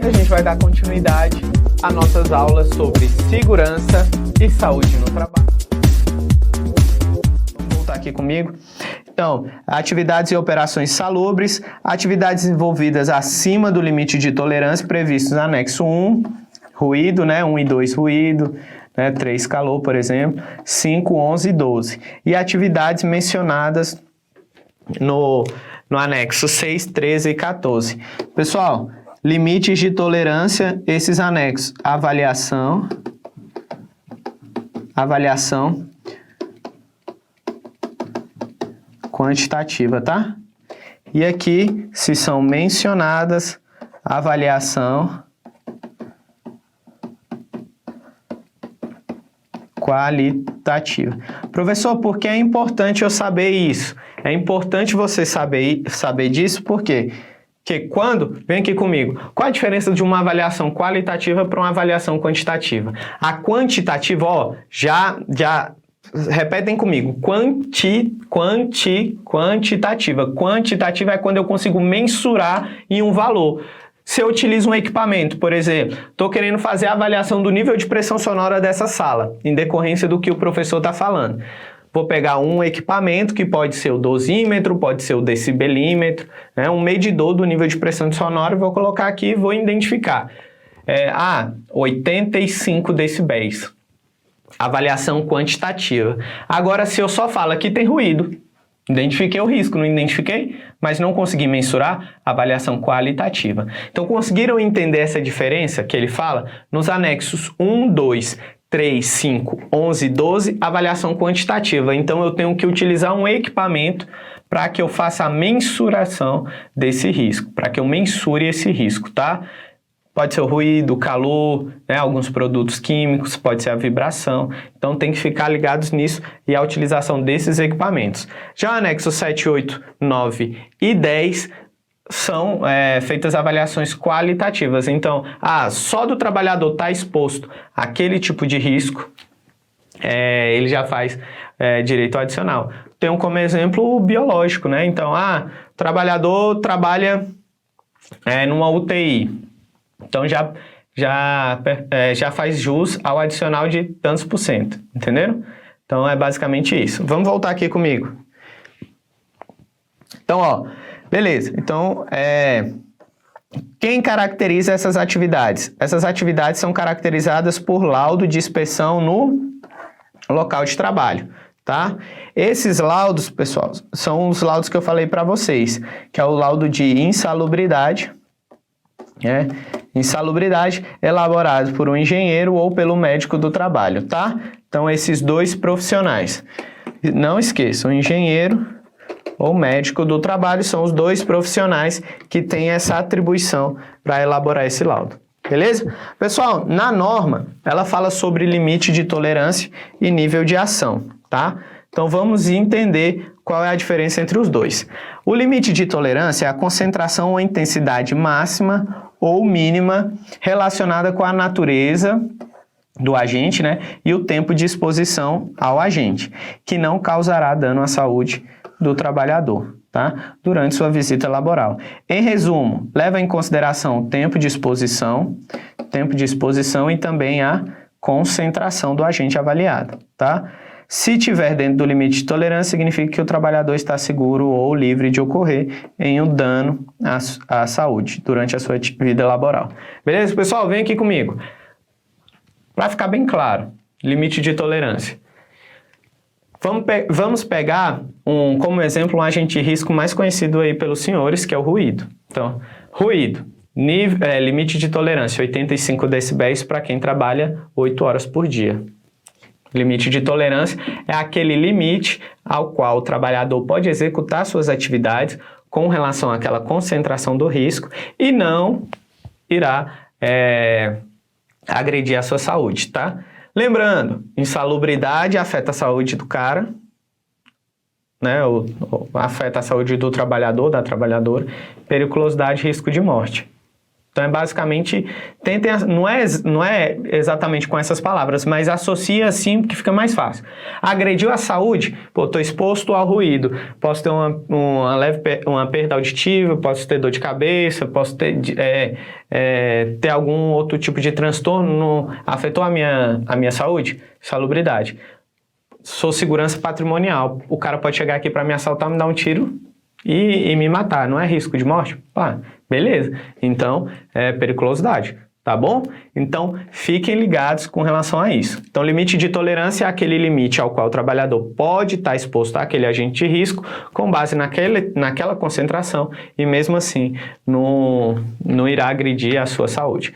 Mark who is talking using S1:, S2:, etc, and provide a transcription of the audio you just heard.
S1: e a gente vai dar continuidade às nossas aulas sobre segurança e saúde no trabalho. Vamos voltar aqui comigo. Então, atividades e operações salubres, atividades envolvidas acima do limite de tolerância previstos no anexo 1, ruído, né? 1 e 2 ruído, né? 3 calor, por exemplo, 5, 11 e 12. E atividades mencionadas no anexo 6, 13 e 14. Pessoal, limites de tolerância, esses anexos, avaliação, quantitativa, tá? E aqui, se são mencionadas, avaliação qualitativa. Professor, por que é importante eu saber isso? É importante você saber disso, por quê? Porque vem aqui comigo, qual a diferença de uma avaliação qualitativa para uma avaliação quantitativa? A quantitativa, ó, já repetem comigo, quantitativa. Quantitativa é quando eu consigo mensurar em um valor. Se eu utilizo um equipamento, por exemplo, estou querendo fazer a avaliação do nível de pressão sonora dessa sala, em decorrência do que o professor está falando. Vou pegar um equipamento que pode ser o dosímetro, pode ser o decibelímetro, né, um medidor do nível de pressão sonora, vou colocar aqui e vou identificar. 85 decibéis. Avaliação quantitativa. Agora, se eu só falo aqui tem ruído, identifiquei o risco, não identifiquei, mas não consegui mensurar, avaliação qualitativa. Então, conseguiram entender essa diferença que ele fala? Nos anexos 1, 2, 3, 5, 11 e 12, avaliação quantitativa. Então, eu tenho que utilizar um equipamento para que eu faça a mensuração desse risco, para que eu mensure esse risco, tá? Pode ser o ruído, o calor, né, alguns produtos químicos, pode ser a vibração. Então, tem que ficar ligados nisso e a utilização desses equipamentos. Já o anexo 7, 8, 9 e 10 são feitas avaliações qualitativas. Então, só do trabalhador estar exposto àquele tipo de risco, ele já faz direito adicional. Tenho como exemplo o biológico, né? Então, o trabalhador trabalha numa UTI. Então, já faz jus ao adicional de tantos por cento, entenderam? Então, é basicamente isso. Vamos voltar aqui comigo. Então, ó, beleza. Então, quem caracteriza essas atividades? Essas atividades são caracterizadas por laudo de inspeção no local de trabalho, tá? Esses laudos, pessoal, são os laudos que eu falei para vocês, que é o laudo de insalubridade, insalubridade elaborado por um engenheiro ou pelo médico do trabalho, tá? Então, esses dois profissionais. Não esqueçam, engenheiro ou médico do trabalho são os dois profissionais que têm essa atribuição para elaborar esse laudo. Beleza? Pessoal, na norma, ela fala sobre limite de tolerância e nível de ação, tá? Então, vamos entender qual é a diferença entre os dois. O limite de tolerância é a concentração ou intensidade máxima ou mínima relacionada com a natureza do agente, né, e o tempo de exposição ao agente, que não causará dano à saúde do trabalhador, tá, durante sua visita laboral. Em resumo, leva em consideração o tempo de exposição e também a concentração do agente avaliado, tá? Se estiver dentro do limite de tolerância, significa que o trabalhador está seguro ou livre de ocorrer em um dano à saúde durante a sua vida laboral. Beleza, pessoal? Vem aqui comigo. Para ficar bem claro, limite de tolerância. Vamos pegar, como exemplo, um agente de risco mais conhecido aí pelos senhores, que é o ruído. Então, ruído. Limite de tolerância, 85 decibéis para quem trabalha 8 horas por dia. Limite de tolerância é aquele limite ao qual o trabalhador pode executar suas atividades com relação àquela concentração do risco e não irá agredir a sua saúde, tá? Lembrando, insalubridade afeta a saúde do cara, né? Afeta a saúde do trabalhador, da trabalhadora, periculosidade, risco de morte. Então, é basicamente, não é exatamente com essas palavras, mas associa assim que fica mais fácil. Agrediu a saúde? Pô, estou exposto ao ruído. Posso ter uma perda auditiva, posso ter dor de cabeça, posso ter algum outro tipo de transtorno. Afetou a minha saúde? Salubridade. Sou segurança patrimonial. O cara pode chegar aqui para me assaltar, me dar um tiro e me matar. Não é risco de morte? Pá, beleza. Então, é periculosidade, tá bom? Então, fiquem ligados com relação a isso. Então, limite de tolerância é aquele limite ao qual o trabalhador pode estar exposto àquele agente de risco com base naquela concentração e, mesmo assim, não irá agredir a sua saúde.